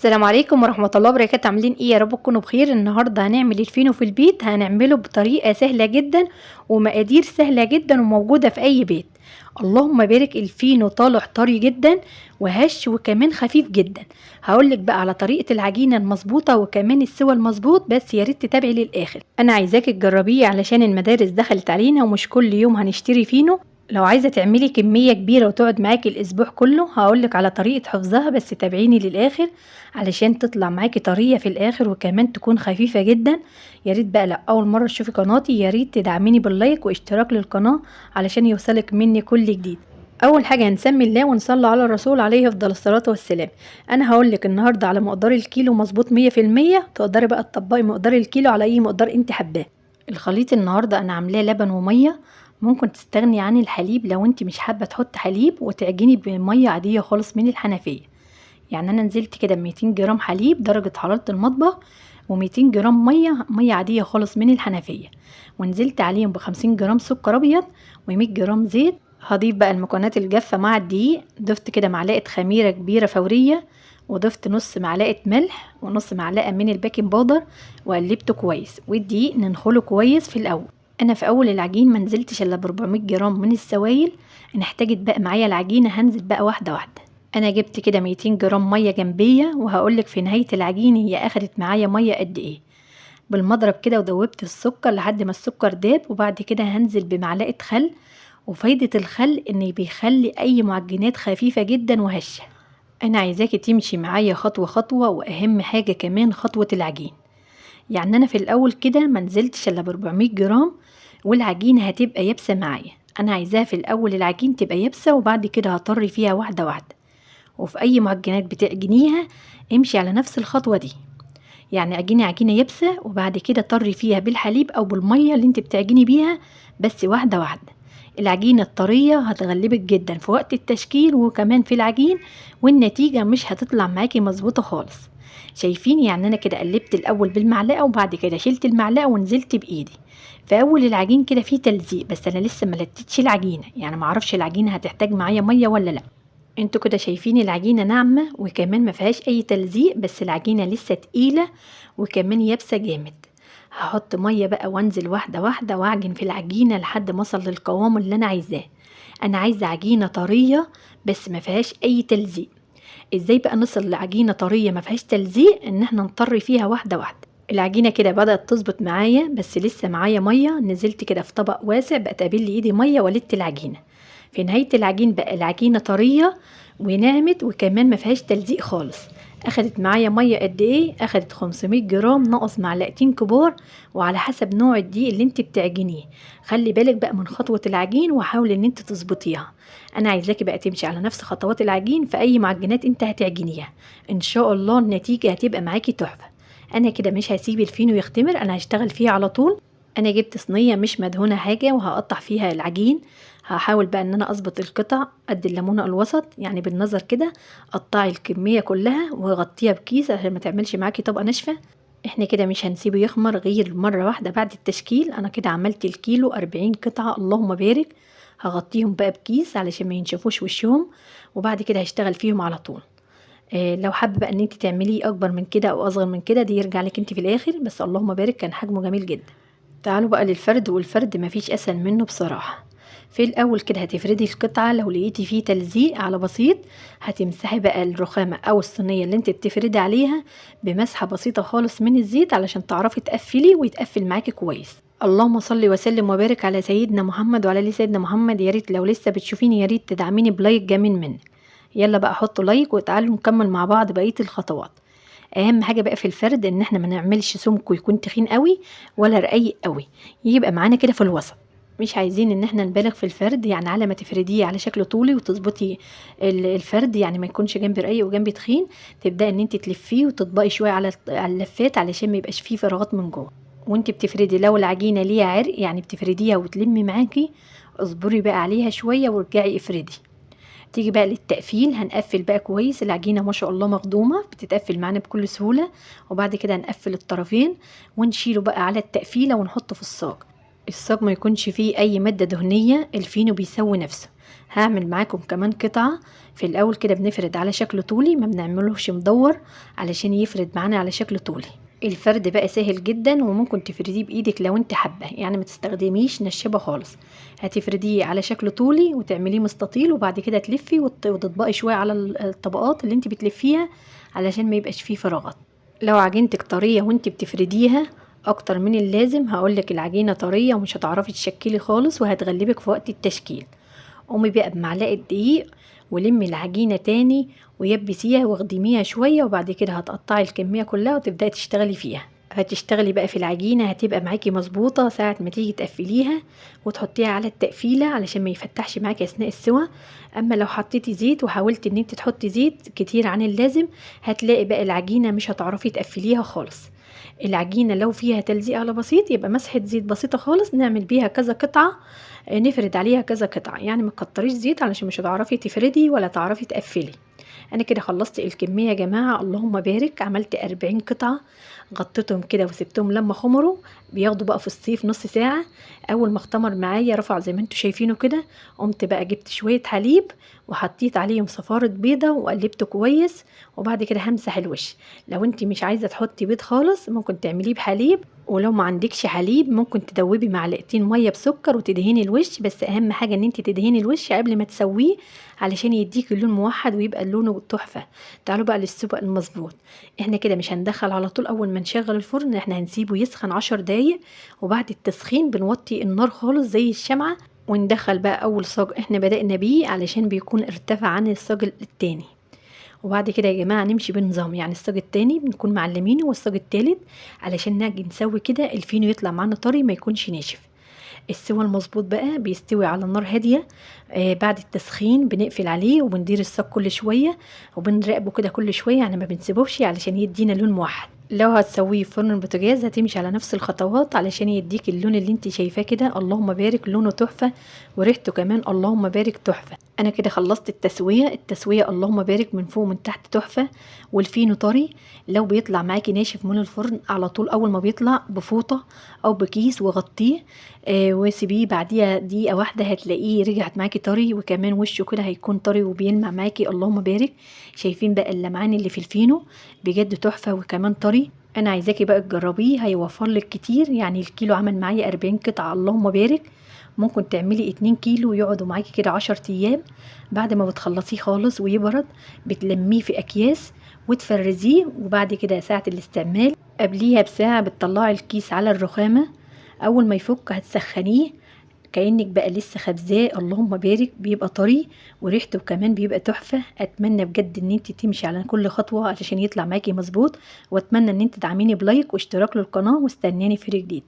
السلام عليكم ورحمة الله وبركاته. عاملين ايه؟ يا رب تكونوا بخير. النهاردة هنعمل الفينو في البيت، هنعمله بطريقة سهلة جدا ومقادير سهلة جدا وموجودة في اي بيت. اللهم بارك، الفينو طالع طري جدا وهش وكمان خفيف جدا. هقولك بقى على طريقة العجينة المظبوطة وكمان السوى المظبوط، بس يا ريت تتابعي للاخر. انا عايزاكي تجربيه علشان المدارس دخلت علينا ومش كل يوم هنشتري فينو. لو عايزة تعملي كمية كبيرة وتقعد معاكي الأسبوع كله هقولك على طريقة حفظها، بس تابعيني للآخر علشان تطلع معاكي طرية في الآخر وكمان تكون خفيفة جدا. يا ريت بقى لو أول مرة تشوفي قناتي يا ريت تدعميني باللايك واشتراك للقناة علشان يوصلك مني كل جديد. أول حاجة هنسمي الله ونصلي على الرسول عليه أفضل الصلاة والسلام. أنا هقولك النهاردة على مقدار الكيلو مظبوط 100%، تقدري بقى تطبقي مقدار الكيلو على أي مقدار أنت حباه. الخليط النهاردة أنا عاملاه لبن ومية، ممكن تستغني عن الحليب لو انت مش حابه تحط حليب وتعجني بميه عاديه خالص من الحنفيه. يعني انا نزلت كده ب 200 جرام حليب درجه حراره المطبخ و200 جرام ميه عاديه خالص من الحنفيه، ونزلت عليهم ب 50 جرام سكر ابيض و100 جرام زيت. هضيف بقى المكونات الجافه مع الدقيق. ضفت كده معلقه خميره كبيره فوريه، وضفت نص معلقه ملح ونص معلقه من البيكنج باودر، وقلبته كويس. والدقيق ننخله كويس في الاول. انا في اول العجين ما نزلتش الا ب 400 جرام من السوائل. ان احتاجت بقى معايا العجينه هنزل بقى واحده واحده. انا جبت كده 200 جرام ميه جنبيه، وهقولك في نهايه العجين هي اخدت معايا ميه قد ايه. بالمضرب كده ودوبت السكر لحد ما السكر داب، وبعد كده هنزل بمعلقه خل. وفايده الخل ان بيخلي اي معجنات خفيفه جدا وهشه. انا عايزاكي تمشي معايا خطوه خطوه، واهم حاجه كمان خطوه العجين. يعني انا في الاول كده ما نزلتش الا ب 400 جرام والعجينه هتبقى يابسه معايا. انا عايزاها في الاول العجين تبقى يابسه، وبعد كده هطري فيها واحده واحده. وفي اي معجنات بتعجنيها امشي على نفس الخطوه دي. يعني عجينه يابسه وبعد كده طري فيها بالحليب او بالميه اللي انت بتعجني بيها، بس واحده واحده. العجينه الطريه هتغلبك جدا في وقت التشكيل وكمان في العجين، والنتيجه مش هتطلع معاكي مظبوطه خالص. شايفين؟ يعني انا كده قلبت الاول بالمعلقه وبعد كده شلت المعلقه ونزلت بايدي. في اول العجين كده فيه تلزيق، بس انا لسه ما لتتش العجينه، يعني ما اعرفش العجينه هتحتاج معايا ميه ولا لا. انتوا كده شايفين العجينه ناعمه وكمان ما فيهاش اي تلزيق، بس العجينه لسه تقيله وكمان يابسه جامد. هحط ميه بقى وانزل واحده واحده واعجن في العجينه لحد ما اوصل للقوام اللي انا عايزاه. انا عايزه عجينه طريه بس ما فيهاش اي تلزيق. ازاي بقى نوصل لعجينه طريه ما فيهاش تلزيق؟ ان احنا نطري فيها واحده واحده. العجينه كده بدات تظبط معايا، بس لسه معايا ميه. نزلت كده في طبق واسع بقى ابل ايدي ميه ولدت العجينه. في نهايه العجين بقى العجينه طريه ونعمت وكمان ما فيهاش تلزيق خالص. اخدت معايا ميه قد ايه؟ اخدت 500 جرام ناقص معلقتين كبار، وعلى حسب نوع الدقيق اللي انت بتعجنيه. خلي بالك بقى من خطوه العجين وحاول ان انت تظبطيها. انا عايزاكي بقى تمشي على نفس خطوات العجين في اي معجنات انت هتعجنيها. ان شاء الله النتيجه هتبقى معاكي تحفه. انا كده مش هسيب الفينو يختمر، انا هشتغل فيه على طول. انا جبت صينيه مش مدهونه حاجه وهقطع فيها العجين. هحاول بقى ان انا اظبط القطع قد الليمونه الوسط، يعني بالنظر كده. قطعي الكميه كلها وغطيها بكيس عشان ما تعملش معاكي طبقه ناشفه. احنا كده مش هنسيبه يخمر غير مره واحده بعد التشكيل. انا كده عملت الكيلو 40 قطعه، اللهم بارك. هغطيهم بقى بكيس علشان ما ينشفوش وشهم، وبعد كده هشتغل فيهم على طول. لو حابه بقى ان انت تعمليه اكبر من كده او اصغر من كده دي يرجع لك انت في الاخر، بس اللهم بارك كان حجمه جميل جدا. تعالوا بقى للفرد، والفرد مفيش اسهل منه بصراحه. في الاول كده هتفردي القطعه، لو لقيتي فيه تلزيق على بسيط هتمسحي بقى الرخامه او الصينيه اللي انت بتفردي عليها بمسحه بسيطه خالص من الزيت علشان تعرفي تقفلي ويتقفل معاكي كويس. اللهم صل وسلم وبارك على سيدنا محمد وعلى ال سيدنا محمد. يا ريت لو لسه بتشوفيني يا ريت تدعميني بلايك جميل منك. يلا بقى حطوا لايك وتعالوا نكمل مع بعض بقيه الخطوات. اهم حاجه بقى في الفرد ان احنا ما نعملش سمكه يكون تخين قوي ولا رقيق قوي، يبقى معانا كده في الوسط. مش عايزين ان احنا نبالغ في الفرد، يعني على ما تفرديه على شكل طولي وتظبطي الفرد، يعني ما يكونش جنبي رقيق وجنبي تخين. تبداي ان انت تلفيه وتطبقي شويه على اللفات علشان ما يبقاش فيه فراغات من جوه. وانت بتفردي لو العجينه ليها عرق يعني بتفرديها وتلمي معاكي، اصبري بقى عليها شويه وارجعي افردي. تيجي بقى للتقفيل، هنقفل بقى كويس. العجينه ما شاء الله مخدومه بتتقفل معانا بكل سهوله. وبعد كده هنقفل الطرفين ونشيله بقى على التقفيله ونحطه في الصاج. الصاج ما يكونش فيه اي مادة دهنية، الفينو بيسوي نفسه. هعمل معاكم كمان قطعة. في الاول كده بنفرد على شكل طولي، ما بنعملوش مدور علشان يفرد معانا على شكل طولي. الفرد بقى سهل جدا، وممكن تفرديه بايدك لو انت حابه، يعني ما تستخدميش نشابه خالص. هتفرديه على شكل طولي وتعمليه مستطيل، وبعد كده تلفي وتطبقي شويه على الطبقات اللي انت بتلفيها علشان ما يبقاش فيه فراغات. لو عجينتك طريه وانت بتفرديها اكتر من اللازم، هقولك العجينه طريه ومش هتعرفي تشكلي خالص وهتغلبك في وقت التشكيل. قومي بقى بمعلقه دقيق ولمي العجينه تاني ويبسيها واخدميها شويه، وبعد كده هتقطعي الكميه كلها وتبداي تشتغلي فيها. هتشتغلي بقى في العجينه، هتبقى معاكي مظبوطه ساعه ما تيجي تقفليها وتحطيها على التقفيله علشان ما يفتحش معاكي اثناء السوا. اما لو حطيتي زيت وحاولتي ان انت تحطي زيت كتير عن اللازم، هتلاقي بقى العجينه مش هتعرفي تقفليها خالص. العجينه لو فيها تلزيق على بسيط، يبقى مسحه زيت بسيطه خالص نعمل بيها كذا قطعه. نفرد عليها كذا قطعه، يعني ما تكتريش زيت علشان مش هتعرفي تفردي ولا تعرفي تقفلي. انا كده خلصت الكميه يا جماعه، اللهم بارك. عملت 40 قطعه، غطيتهم كده وسبتهم لما خمروا. بياخدوا بقى في الصيف نص ساعه. اول ما اختمر معايا رفع زي ما انتوا شايفينه كده، قمت بقى جبت شويه حليب وحطيت عليهم صفارة بيضة وقلبته كويس، وبعد كده همسح الوش. لو انت مش عايزة تحطي بيض خالص ممكن تعمليه بحليب، ولو ما عندكش حليب ممكن تدوبي معلقتين مية بسكر وتدهني الوش. بس اهم حاجة ان انت تدهني الوش قبل ما تسويه علشان يديك اللون موحد ويبقى لونه تحفة. تعالوا بقى للسبق المظبوط. احنا كده مش هندخل على طول اول ما نشغل الفرن، احنا هنسيبه يسخن 10 دقايق، وبعد التسخين بنوطي النار خالص زي الشمعة وندخل بقى اول صاج احنا بدأنا بيه علشان بيكون ارتفع عن الصاج التاني. وبعد كده يا جماعه نمشي بنظام، يعني الصاج التاني بنكون معلمينه والصاج التالت علشان نجي نسوي كده الفينو يطلع معانا طري ما يكونش ناشف. السوى المظبوط بقى بيستوي على النار هاديه. بعد التسخين بنقفل عليه وبندير الصاج كل شويه وبنراقبه كده كل شويه، يعني ما بنسيبوش علشان يدينا لون موحد. لو هتسويه في فرن البوتاجاز هتمشي على نفس الخطوات علشان يديك اللون اللي انت شايفاه كده. اللهم بارك، لونه تحفه وريحته كمان اللهم بارك تحفه. انا كده خلصت التسويه اللهم بارك، من فوق ومن تحت تحفه. والفينو طري. لو بيطلع معاكي ناشف من الفرن على طول اول ما بيطلع بفوطه او بكيس وغطيه، وسيبيه بعديها دقيقه واحده هتلاقيه رجعت معاكي طري، وكمان وشه كده هيكون طري وبيلمع معاكي اللهم بارك. شايفين بقى اللمعان اللي في الفينو بجد تحفه وكمان طري. انا عايزاكي بقى تجربيه، هيوفر لك كتير. يعني الكيلو عمل معايا 40 قطعه اللهم بارك. ممكن تعملي 2 كيلو يقعدوا معاكي كده 10 ايام. بعد ما بتخلصيه خالص ويبرد بتلميه في اكياس وتفرزيه، وبعد كده ساعه الاستعمال قبليها بساعه بتطلعي الكيس على الرخامه. اول ما يفك هتسخنيه كأنك بقى لسه خبزاه اللهم بارك. بيبقى طري وريحته كمان بيبقى تحفة. اتمنى بجد ان انت تمشي على كل خطوة علشان يطلع معاكي مظبوط، واتمنى ان انت تدعميني بلايك واشتراك للقناة، واستناني في جديد.